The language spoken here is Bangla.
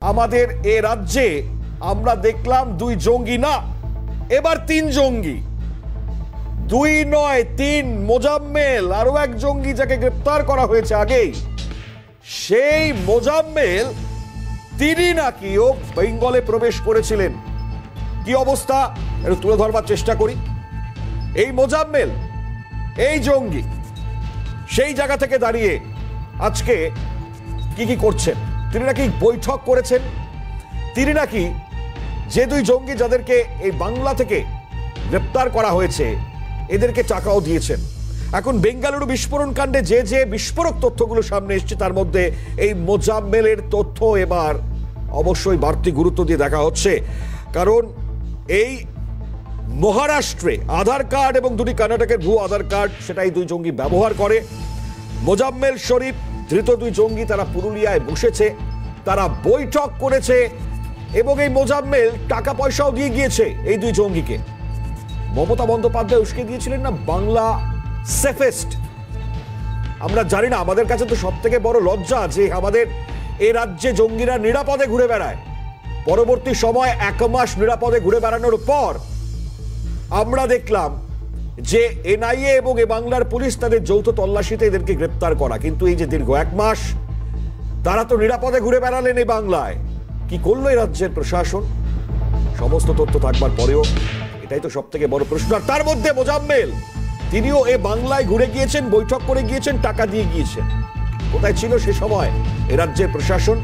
আমাদের এ রাজ্যে আমরা দেখলাম দুই জঙ্গি না, এবার তিন জঙ্গি। দুই নয় তিন, মোজাম্মেল আরো এক জঙ্গি যাকে গ্রেপ্তার করা হয়েছে আগেই, সেই মোজাম্মেল তিনি নাকিও বেঙ্গলে প্রবেশ করেছিলেন। কি অবস্থা একটু তুলে ধরবার চেষ্টা করি। এই মোজাম্মেল, এই জঙ্গি সেই জায়গা থেকে দাঁড়িয়ে আজকে কি কি করছেন। তিনি নাকি বৈঠক করেছেন, তিনি নাকি যে দুই জঙ্গি যাদেরকে এই বাংলা থেকে গ্রেপ্তার করা হয়েছে এদেরকে টাকাও দিয়েছেন। এখন বেঙ্গালুরু বিস্ফোরণ কাণ্ডে যে যে বিস্ফোরক তথ্যগুলো সামনে এসছে তার মধ্যে এই মোজাম্মেলের তথ্য এবার অবশ্যই বাড়তি গুরুত্ব দিয়ে দেখা হচ্ছে। কারণ এই মহারাষ্ট্রে আধার কার্ড এবং দুটি কর্ণাটকের ভুয়ো আধার কার্ড সেটাই দুই জঙ্গি ব্যবহার করে। মোজাম্মেল শরীফ ধৃত দুই জঙ্গি তারা পুরুলিয়ায় বসেছে, তারা বৈঠক করেছে এবং এই মোজাম্মেল টাকা পয়সাও দিয়ে গিয়েছে এই দুই জঙ্গিকে। মমতা বন্দ্যোপাধ্যায় উস্কে দিয়েছিলেন না বাংলা সেফেস্ট। আমরা জানি না, আমাদের কাছে তো সব থেকে বড় লজ্জা যে আমাদের এই রাজ্যে জঙ্গিরা নিরাপদে ঘুরে বেড়ায়। পরবর্তী সময় 1 মাস নিরাপদে ঘুরে বেড়ানোর পর আমরা দেখলাম যে এনআইএ এবং এ বাংলার পুলিশ তাদের যৌথ তল্লাশিতে এদেরকে গ্রেপ্তার করা। কিন্তু এই যে দীর্ঘ 1 মাস তারা তো নিরাপদে ঘুরে বেড়ালেন এই বাংলায়, কি করলো এই রাজ্যের প্রশাসন? সমস্ত তথ্য থাকবার পরেও এটাই তো সব থেকে বড় প্রশ্ন। আর তার মধ্যে মোজাম্মেল তিনিও এ বাংলায় ঘুরে গিয়েছেন, বৈঠক করে গিয়েছেন, টাকা দিয়ে গিয়েছেন। কোথায় ছিল সে সময় এ রাজ্যের প্রশাসন?